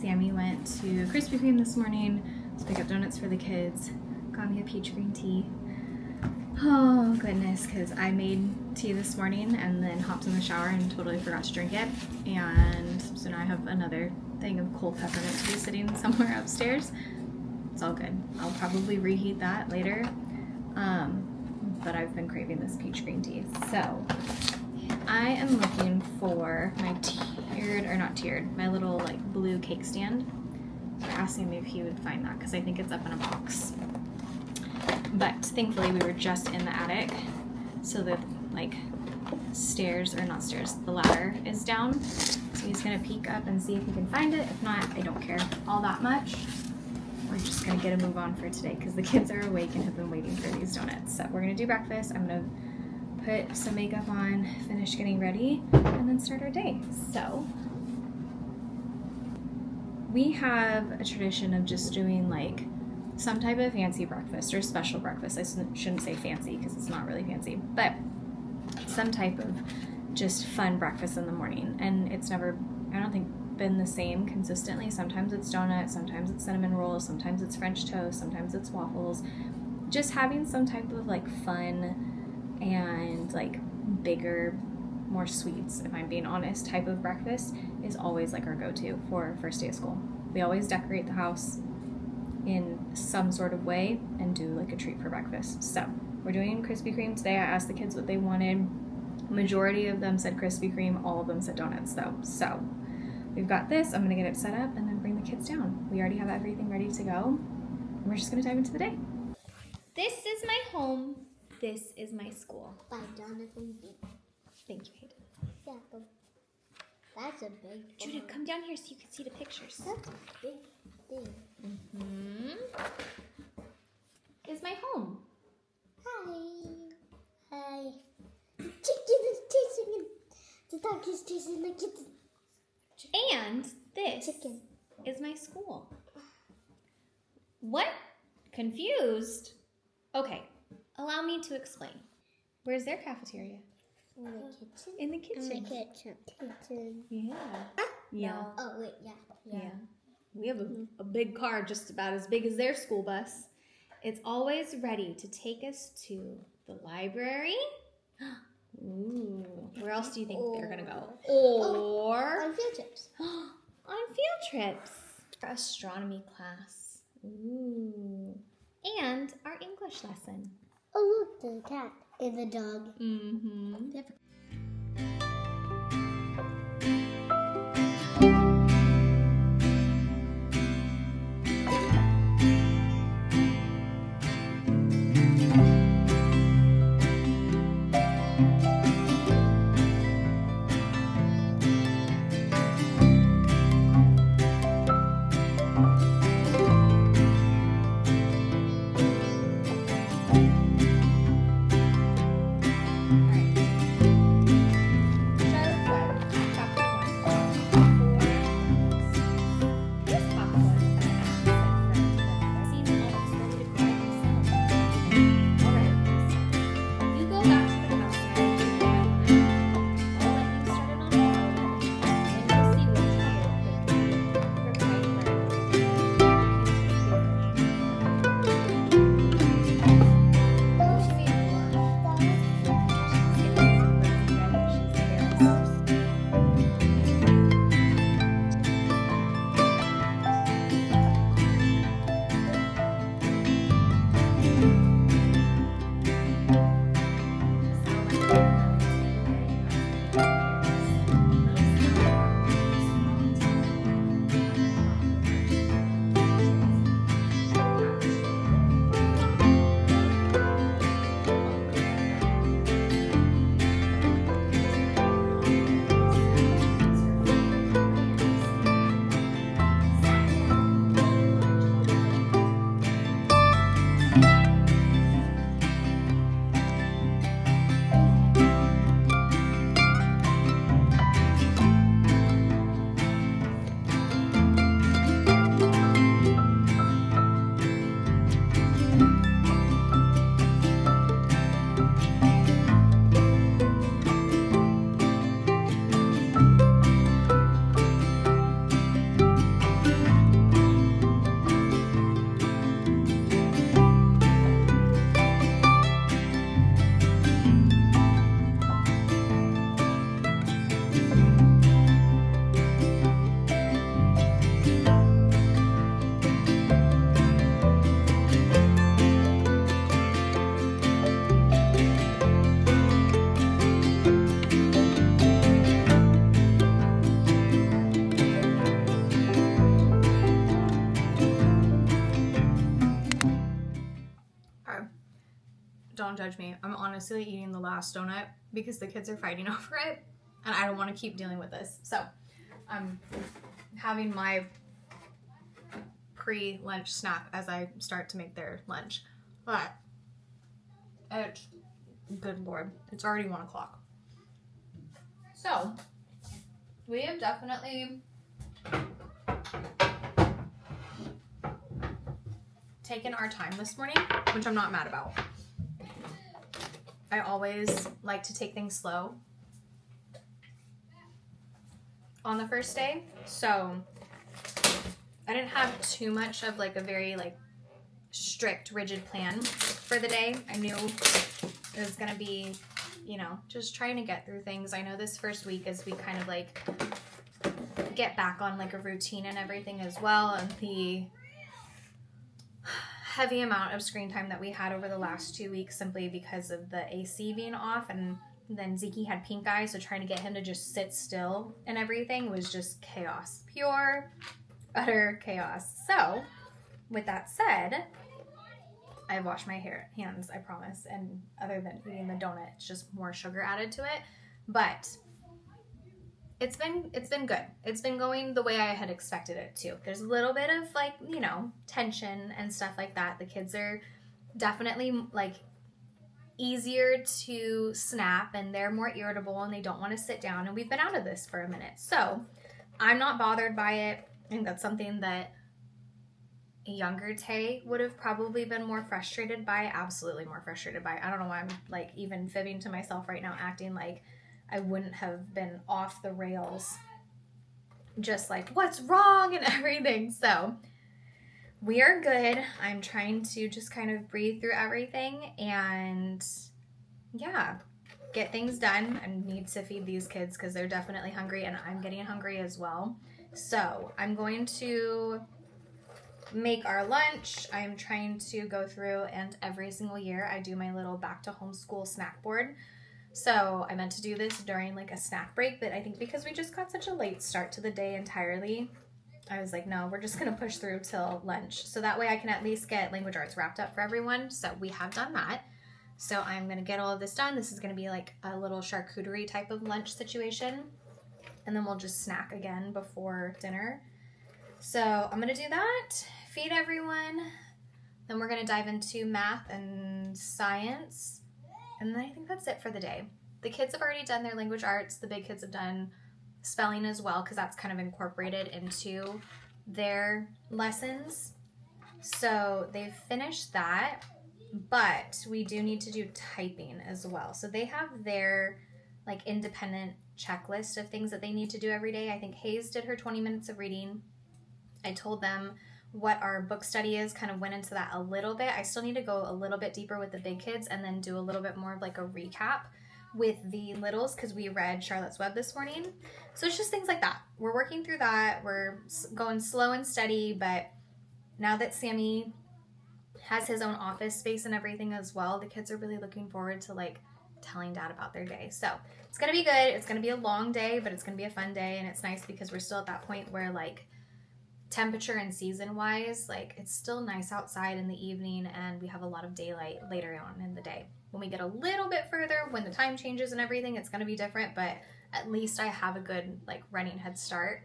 Sammy went to Krispy Kreme this morning to pick up donuts for the kids. Got me a peach green tea. Oh goodness, because I made tea this morning and then hopped in the shower and totally forgot to drink it. And so now I have another thing of cold peppermint tea sitting somewhere upstairs. It's all good. I'll probably reheat that later. But I've been craving this peach green tea. So I am looking for my my little like blue cake stand. So I asked him if he would find that because I think it's up in a box. But thankfully we were just in the attic, so the like the ladder is down. So he's gonna peek up and see if he can find it. If not, I don't care all that much. We're just gonna get a move on for today because the kids are awake and have been waiting for these donuts. So we're gonna do breakfast. I'm gonna put some makeup on, finish getting ready, and then start our day. So we have a tradition of just doing like some type of fancy breakfast or special breakfast. I shouldn't say fancy because it's not really fancy, but some type of just fun breakfast in the morning. And it's never, I don't think, been the same consistently. Sometimes it's donuts, sometimes it's cinnamon rolls, sometimes it's French toast, sometimes it's waffles. Just having some type of like fun and like bigger, more sweets, if I'm being honest, type of breakfast is always like our go-to for first day of school. We always decorate the house in some sort of way and do like a treat for breakfast. So we're doing Krispy Kreme today. I asked the kids what they wanted. Majority of them said Krispy Kreme. All of them said donuts though. So we've got this. I'm gonna get it set up and then bring the kids down. We already have everything ready to go. And we're just gonna dive into the day. This is my home. This is my school. By Jonathan B. Thank you, Hayden. Yeah, but that's a big Judah, one. come down here so you can see the pictures. That's a big thing. Is my home. Hi. The chicken is chasing him. The dog is chasing the kitten. And this Chicken. is my school. What? Confused? Okay, allow me to explain. Where's their cafeteria? In the kitchen? In the kitchen. In the kitchen. Yeah. Yeah. No. Oh, wait, yeah. Yeah. We have a big car just about as big as their school bus. It's always ready to take us to the library. Ooh. Where else do you think they're going to go? Or On field trips. on field trips. Our astronomy class. Ooh. And our English lesson. Oh, look, the cat and the dog. Mm-hmm. don't judge me. I'm honestly eating the last donut because the kids are fighting over it and I don't want to keep dealing with this. So I'm having my pre-lunch snack as I start to make their lunch. But it's, good Lord, it's already 1 o'clock. So we have definitely taken our time this morning, which I'm not mad about. I always like to take things slow on the first day, so I didn't have too much of like a very like strict, rigid plan for the day. I knew it was gonna be, you know, just trying to get through things. I know this first week as we kind of like get back on like a routine and everything as well, and the heavy amount of screen time that we had over the last 2 weeks simply because of the AC being off, and then Zeke had pink eye, so trying to get him to just sit still and everything was just chaos. Pure, utter chaos. So, with that said, I've washed my hands, I promise, and other than eating the donut, it's just more sugar added to it. But it's been good. It's been going the way I had expected it to. There's a little bit of like, you know, tension and stuff like that. The kids are definitely like easier to snap and they're more irritable and they don't want to sit down, and we've been out of this for a minute. So I'm not bothered by it. I think that's something that a younger Tay would have probably been more frustrated by, absolutely more frustrated by. I don't know why I'm like even fibbing to myself right now, acting like I wouldn't have been off the rails, just like what's wrong and everything. So we are good. I'm trying to just kind of breathe through everything and yeah, get things done. I need to feed these kids because they're definitely hungry and I'm getting hungry as well. So I'm going to make our lunch. I'm trying to go through, and every single year I do my little back to homeschool snack board. So I meant to do this during like a snack break, but I think because we just got such a late start to the day entirely, I was like, no, we're just going to push through till lunch. So that way I can at least get language arts wrapped up for everyone. So we have done that. So I'm going to get all of this done. This is going to be like a little charcuterie type of lunch situation. And then we'll just snack again before dinner. So I'm going to do that, feed everyone. Then we're going to dive into math and science. And then I think that's it for the day. The kids have already done their language arts. The big kids have done spelling as well because that's kind of incorporated into their lessons. So they've finished that, but we do need to do typing as well. So they have their like independent checklist of things that they need to do every day. I think Hayes did her 20 minutes of reading. I told them what our book study is, kind of went into that a little bit. I still need to go a little bit deeper with the big kids and then do a little bit more of like a recap with the littles because we read Charlotte's Web this morning. So it's just things like that. We're working through that. We're going slow and steady, but now that Sammy has his own office space and everything as well, the kids are really looking forward to like telling Dad about their day. So it's going to be good. It's going to be a long day, but it's going to be a fun day, and it's nice because we're still at that point where like temperature and season wise, like it's still nice outside in the evening and we have a lot of daylight later on in the day. When we get a little bit further, when the time changes and everything, it's going to be different, but at least I have a good like running head start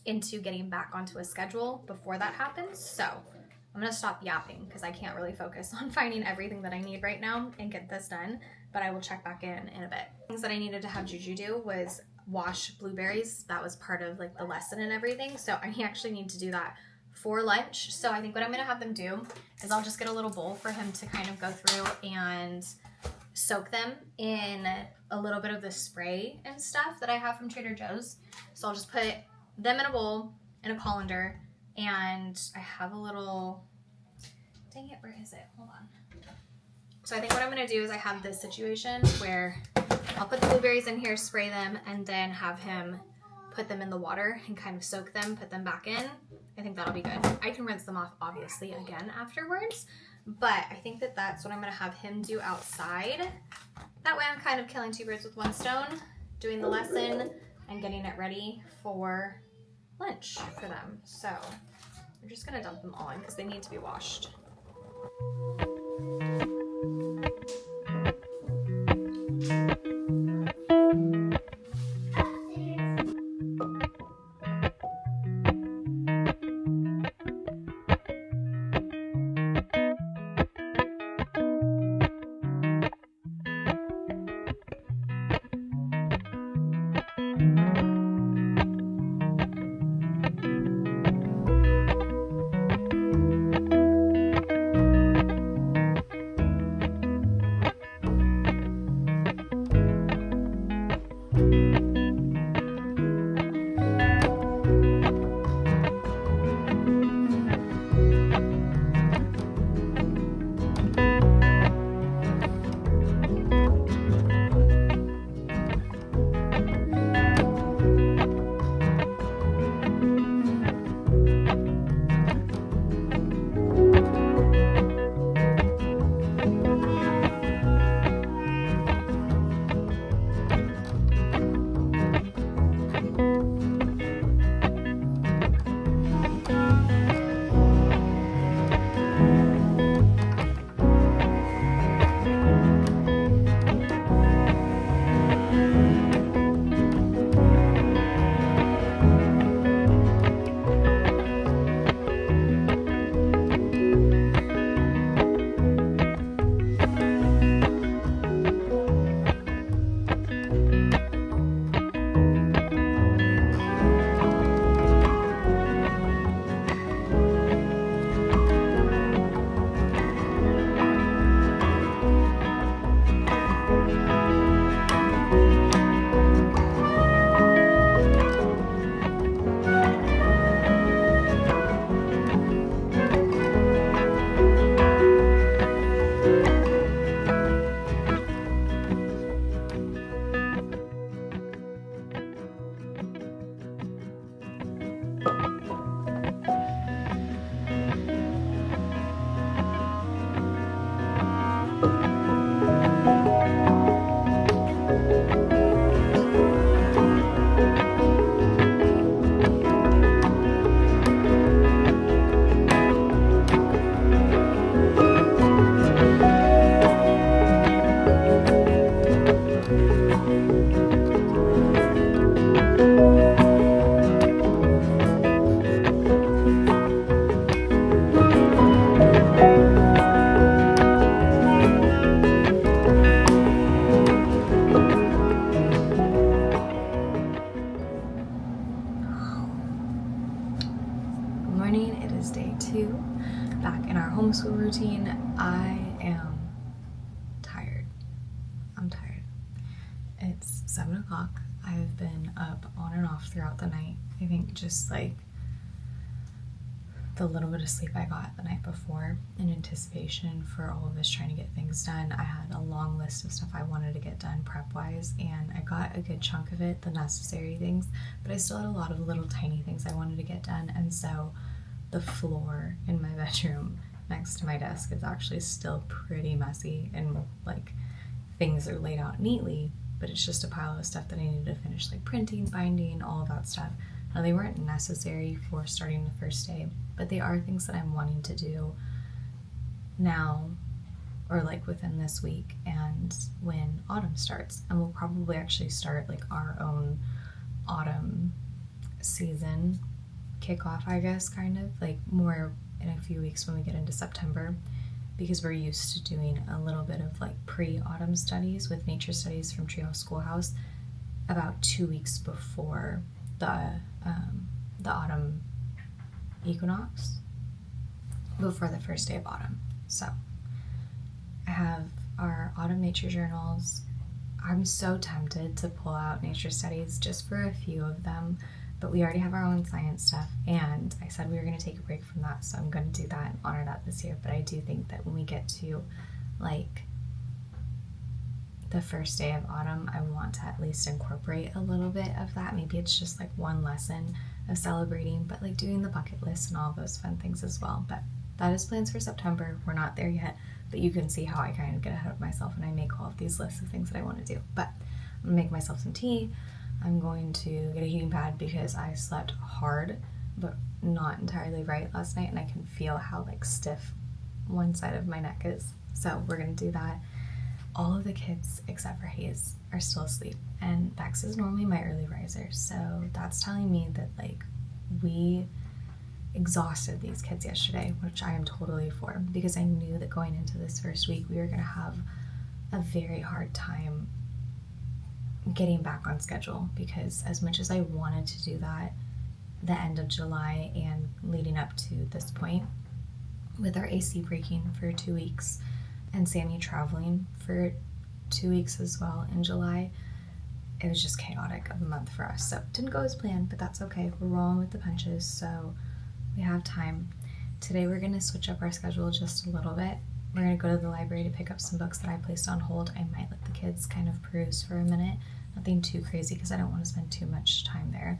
into getting back onto a schedule before that happens. So I'm going to stop yapping because I can't really focus on finding everything that I need right now and get this done, but I will check back in a bit. Things that I needed to have Juju do was wash blueberries. That was part of like the lesson and everything. So I actually need to do that for lunch. So I think what I'm going to have them do is I'll just get a little bowl for him to kind of go through and soak them in a little bit of the spray and stuff that I have from Trader Joe's. So I'll just put them in a bowl in a colander, and I have a little, dang it, where is it? Hold on. So I think what I'm going to do is I have this situation where I'll put the blueberries in here, spray them, and then have him put them in the water and kind of soak them, put them back in. I think that'll be good. I can rinse them off, obviously, again afterwards, but I think that that's what I'm going to have him do outside. That way I'm kind of killing two birds with one stone, doing the lesson and getting it ready for lunch for them. So we're just going to dump them all in because they need to be washed. is day 2, back in our homeschool routine. I am tired. I'm tired. It's 7 o'clock. I've been up on and off throughout the night. I think just like the little bit of sleep I got the night before in anticipation for all of us trying to get things done. I had a long list of stuff I wanted to get done prep-wise, and I got a good chunk of it, the necessary things, but I still had a lot of little tiny things I wanted to get done, and so the floor in my bedroom next to my desk is actually still pretty messy, and like things are laid out neatly, but it's just a pile of stuff that I needed to finish, like printing, binding, all of that stuff. Now, they weren't necessary for starting the first day, but they are things that I'm wanting to do now, or like within this week and when autumn starts. And we'll probably actually start like our own autumn season kickoff, I guess, kind of like more in a few weeks when we get into September, because we're used to doing a little bit of like pre-autumn studies with nature studies from Treehouse Schoolhouse about 2 weeks before the autumn equinox, before the first day of autumn. So I have our autumn nature journals. I'm so tempted to pull out nature studies just for a few of them, but we already have our own science stuff, and I said we were going to take a break from that, so I'm going to do that and honor that this year. But I do think that when we get to like the first day of autumn, I want to at least incorporate a little bit of that. Maybe it's just like one lesson of celebrating, but like doing the bucket list and all of those fun things as well. But that is plans for September. We're not there yet, but you can see how I kind of get ahead of myself and I make all of these lists of things that I want to do. But I'm gonna make myself some tea. I'm going to get a heating pad because I slept hard, but not entirely right last night, and I can feel how like stiff one side of my neck is. So we're gonna do that. All of the kids except for Hayes are still asleep, and Bex is normally my early riser, so that's telling me that like we exhausted these kids yesterday, which I am totally for, because I knew that going into this first week we were going to have a very hard time getting back on schedule, because as much as I wanted to do that the end of July and leading up to this point, with our AC breaking for 2 weeks and Sammy traveling for 2 weeks as well in July, it was just chaotic of a month for us. So it didn't go as planned, but that's okay. We're rolling with the punches, so we have time. Today we're going to switch up our schedule just a little bit. We're going to go to the library to pick up some books that I placed on hold. I might let the kids kind of peruse for a minute. Nothing too crazy because I don't want to spend too much time there.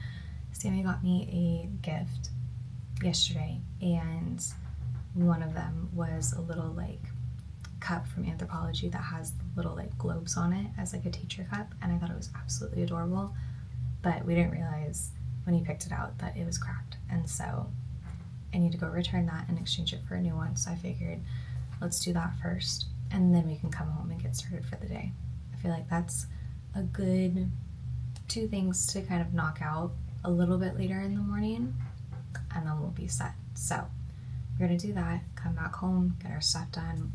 Sammy got me a gift yesterday, and one of them was a little like cup from Anthropology that has little like globes on it as like a teacher cup, and I thought it was absolutely adorable, but we didn't realize when he picked it out that it was cracked, and so I need to go return that and exchange it for a new one. So I figured let's do that first, and then we can come home and get started for the day. I feel like that's a good 2 things to kind of knock out a little bit later in the morning, and then we'll be set. So we're gonna do that, come back home, get our stuff done,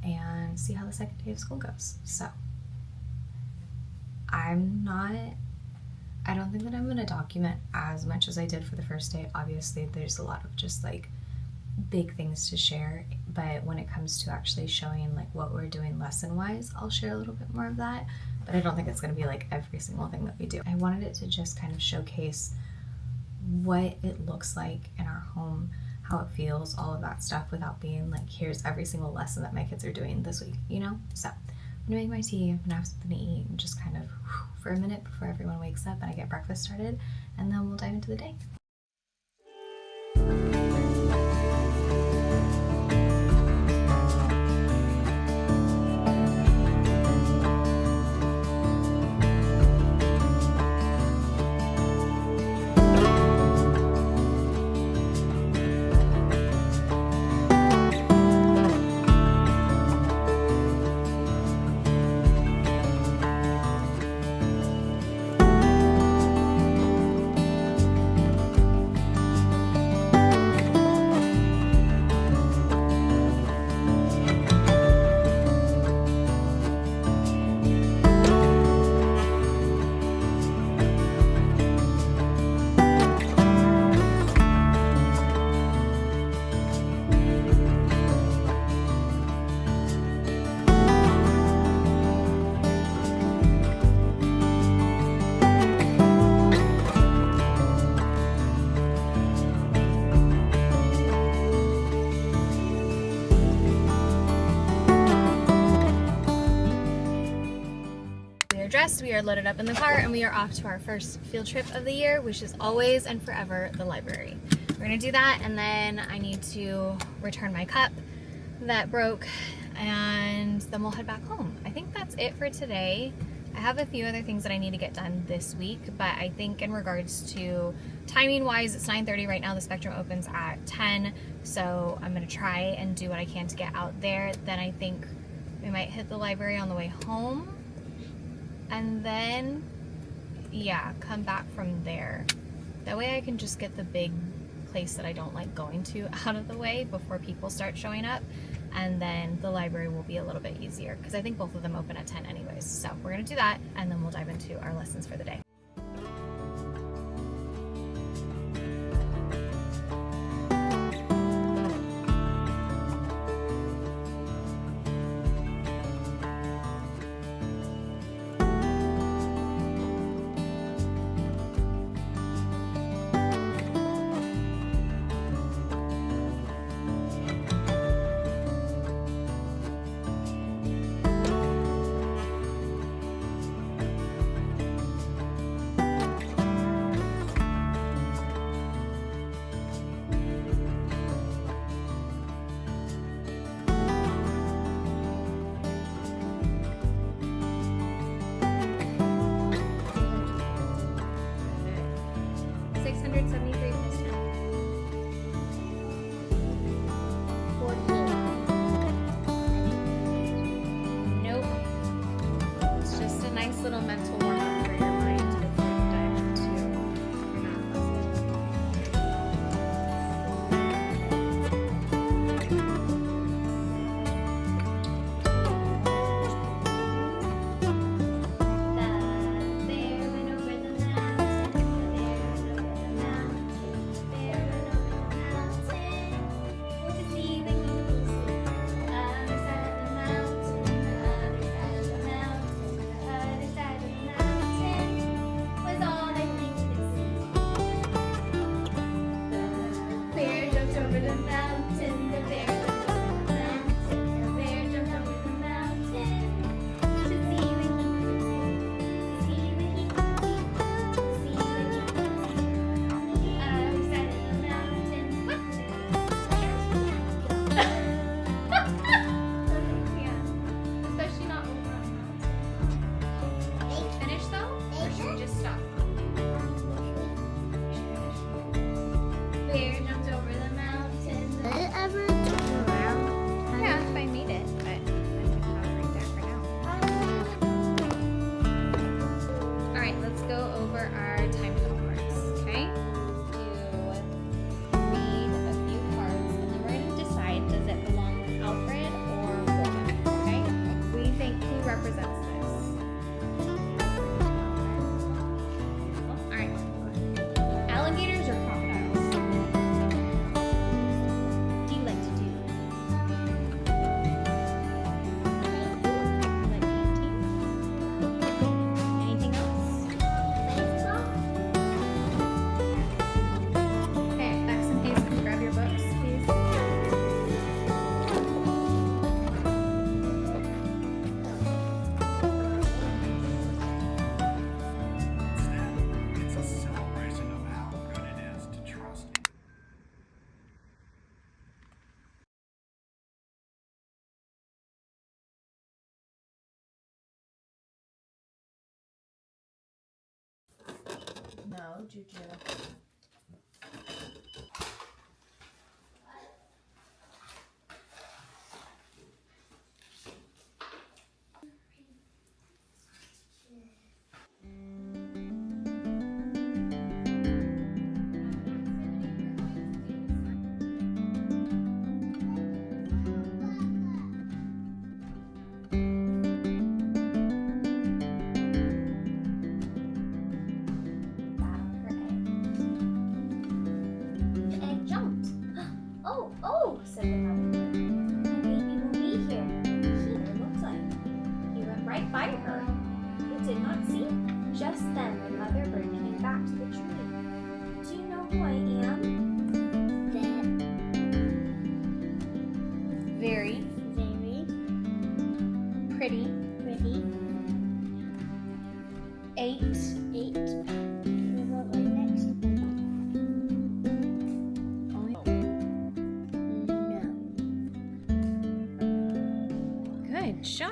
and see how the second day of school goes. So I don't think that I'm going to document as much as I did for the first day. Obviously, there's a lot of just like big things to share, but when it comes to actually showing like what we're doing lesson-wise, I'll share a little bit more of that, but I don't think it's going to be like every single thing that we do. I wanted it to just kind of showcase what it looks like in our home, how it feels, all of that stuff, without being like, here's every single lesson that my kids are doing this week, you know? So I'm gonna make my tea, I'm gonna have something to eat, and just kind of for a minute before everyone wakes up and I get breakfast started, and then we'll dive into the day. dressed, we are loaded up in the car, and we are off to our first field trip of the year, which is always and forever the library. We're gonna do that, and then I need to return my cup that broke, and then we'll head back home. I think that's it for today. I have a few other things that I need to get done this week, but I think in regards to timing wise, it's 9:30 right now. The Spectrum opens at 10, so I'm gonna try and do what I can to get out there. Then I think we might hit the library on the way home, and then yeah, come back from there. That way I can just get the big place that I don't like going to out of the way before people start showing up, and then the library will be a little bit easier because I think both of them open at 10 anyways. So we're gonna do that, and then we'll dive into our lessons for the day. Little mental warm-up for your mind before you dive into your math No, Juju. Just then, the mother bird came back to the tree. Do you know who I am? Very Very pretty pretty Good job.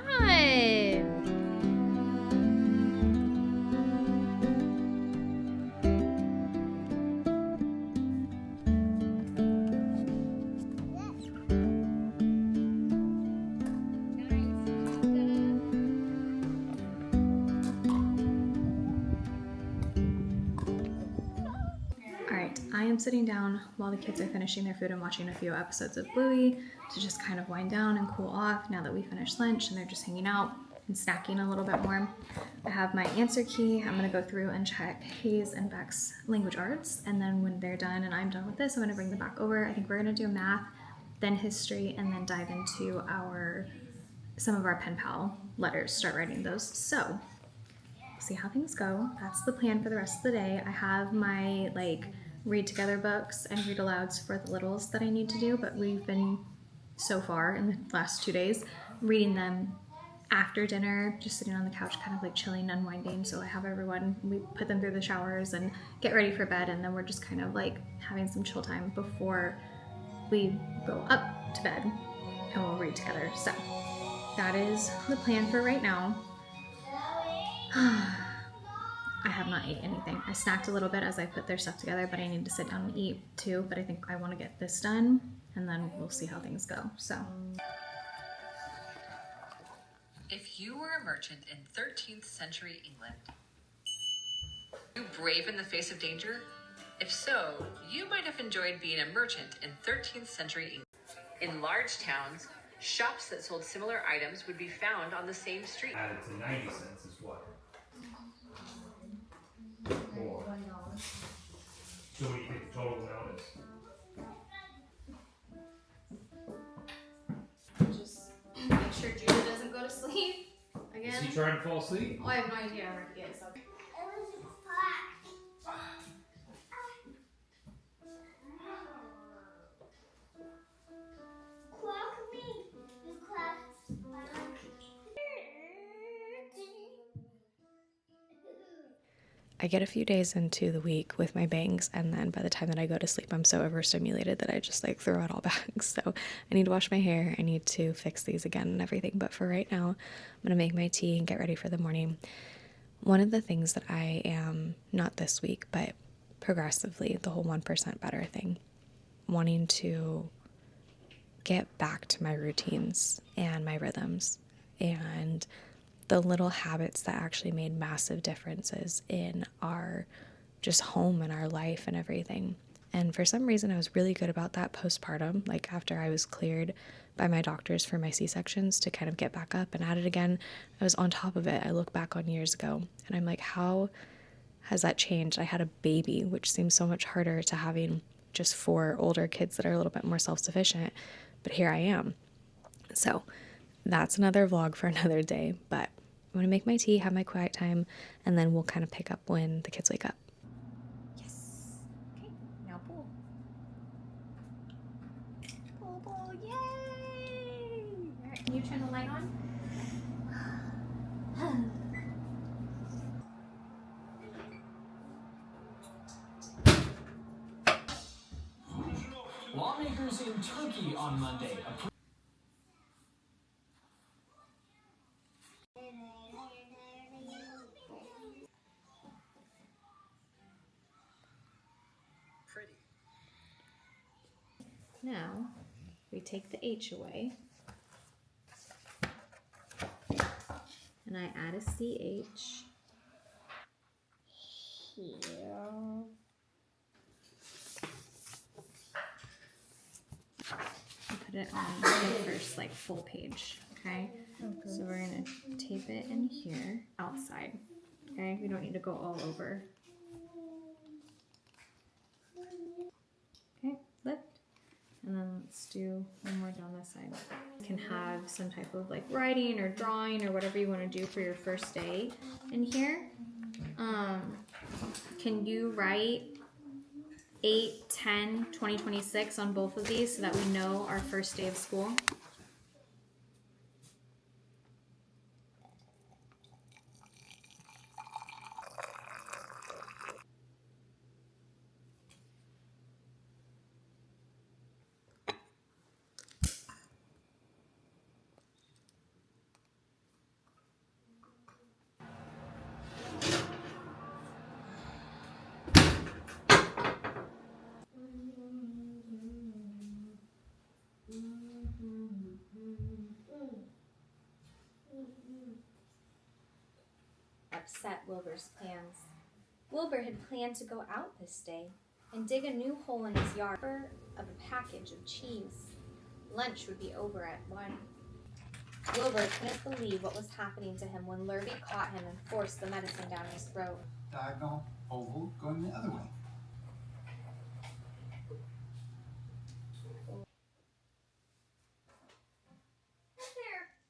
Alright, I am sitting down while the kids are finishing their food and watching a few episodes of Bluey to just kind of wind down and cool off now that we finished lunch and they're just hanging out and snacking a little bit more. I have my answer key. I'm going to go through and check Hayes and Beck's language arts, and then when they're done and I'm done with this, I'm going to bring them back over. I think we're going to do math, then history, and then dive into some of our pen pal letters, start writing those. So see how things go. That's the plan for the rest of the day. I have my read together books and read alouds for the littles that I need to do, but we've been so far in the last 2 days reading them after dinner, just sitting on the couch kind of chilling, unwinding. So I have everyone, we put them through the showers and get ready for bed, and then we're just kind of having some chill time before we go up to bed and we'll read together. So that is the plan for right now. I have not ate anything. I snacked a little bit as I put their stuff together, but I need to sit down and eat too. But I think I want to get this done, and then we'll see how things go. So, if you were a merchant in 13th century England, were you brave in the face of danger? If so, you might have enjoyed being a merchant in 13th century England. In large towns, shops that sold similar items would be found on the same street. Added to 90 cents is what? More. So what do you think the total amount is? just make sure Judah doesn't go to sleep again. Is he trying to fall asleep? Oh, I have no idea where he is. Okay. I get a few days into the week with my bangs, and then by the time that I go to sleep, I'm so overstimulated that I just throw out all bags. So I need to wash my hair. I need to fix these again and everything. But for right now, I'm going to make my tea and get ready for the morning. One of the things that I am, not this week, but progressively, the whole 1% better thing, wanting to get back to my routines and my rhythms and the little habits that actually made massive differences in our just home and our life and everything. And for some reason, I was really good about that postpartum, after I was cleared by my doctors for my C-sections to kind of get back up and at it again. I was on top of it. I look back on years ago and I'm like, how has that changed? I had a baby, which seems so much harder to having just 4 older kids that are a little bit more self-sufficient, but here I am. So that's another vlog for another day, but I'm going to make my tea, have my quiet time, and then we'll kind of pick up when the kids wake up. Yes. Okay, now pull. Pull, pull, yay! All right, can you turn the light on? Lawmakers in Turkey on Monday approved. Now, we take the H away, and I add a CH here. Put it on the first full page, okay? So we're gonna tape it in here, outside, okay? We don't need to go all over. Okay, lift. And then let's do one more down this side. You can have some type of writing or drawing or whatever you want to do for your first day in here. Can you write 8/10/2026 on both of these so that we know our first day of school? upset Wilbur's plans. Wilbur had planned to go out this day and dig a new hole in his yard of a package of cheese. Lunch would be over at 1. Wilbur couldn't believe what was happening to him when Lurvy caught him and forced the medicine down his throat. Diagonal, oval, going the other way.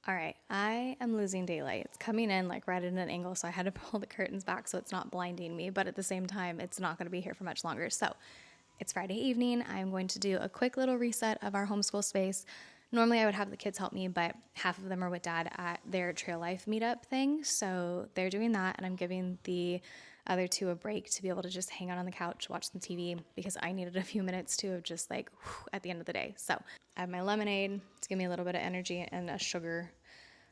All right, I am losing daylight. It's coming in like right at an angle, so I had to pull the curtains back so it's not blinding me, but at the same time, it's not going to be here for much longer. So it's Friday evening. I'm going to do a quick little reset of our homeschool space. Normally I would have the kids help me, but half of them are with Dad at their Trail Life meetup thing, so they're doing that, and I'm giving the other 2 a break to be able to just hang out on the couch, watch some TV, because I needed a few minutes too of just like at the end of the day. So I have my lemonade to give me a little bit of energy and a sugar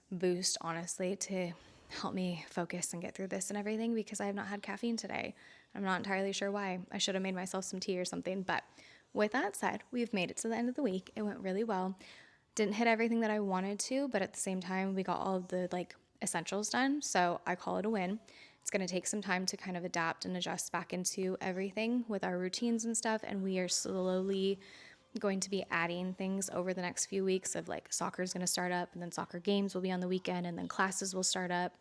boost, honestly, to help me focus and get through this and everything, because I have not had caffeine today. I'm not entirely sure why. I should have made myself some tea or something, but with that said, we've made it to the end of the week. It went really well. Didn't hit everything that I wanted to, but at the same time, we got all of the essentials done, so I call it a win. It's going to take some time to kind of adapt and adjust back into everything with our routines and stuff, and we are slowly going to be adding things over the next few weeks of soccer is going to start up, and then soccer games will be on the weekend, and then classes will start up,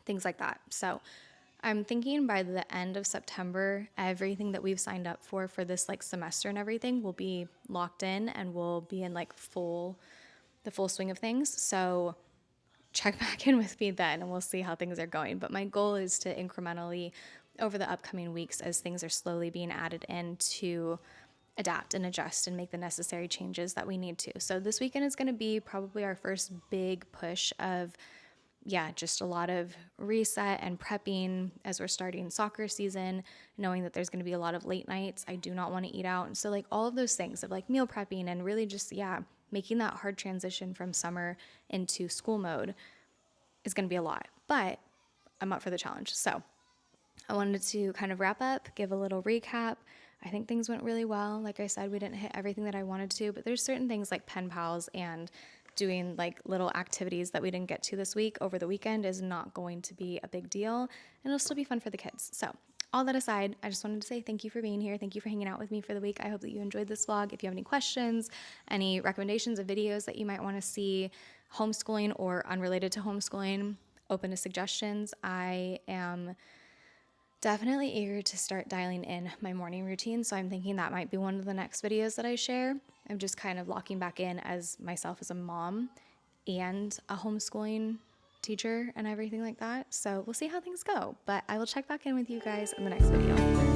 things like that. So I'm thinking by the end of September, everything that we've signed up for this semester and everything will be locked in and will be in the full swing of things. So check back in with me then and we'll see how things are going. But my goal is to incrementally over the upcoming weeks, as things are slowly being added in, to adapt and adjust and make the necessary changes that we need to. So this weekend is going to be probably our first big push of just a lot of reset and prepping as we're starting soccer season, knowing that there's going to be a lot of late nights. I do not want to eat out. And so all of those things of meal prepping and really just, making that hard transition from summer into school mode is going to be a lot, but I'm up for the challenge. So I wanted to kind of wrap up, give a little recap. I think things went really well. Like I said, we didn't hit everything that I wanted to, but there's certain things like pen pals and doing little activities that we didn't get to this week over the weekend is not going to be a big deal, and it'll still be fun for the kids. So all that aside, I just wanted to say thank you for being here. Thank you for hanging out with me for the week. I hope that you enjoyed this vlog. If you have any questions, any recommendations of videos that you might want to see, homeschooling or unrelated to homeschooling, open to suggestions. I am definitely eager to start dialing in my morning routine, so I'm thinking that might be one of the next videos that I share. I'm just kind of locking back in as myself as a mom and a homeschooling teacher and everything like that. So we'll see how things go, but I will check back in with you guys in the next video.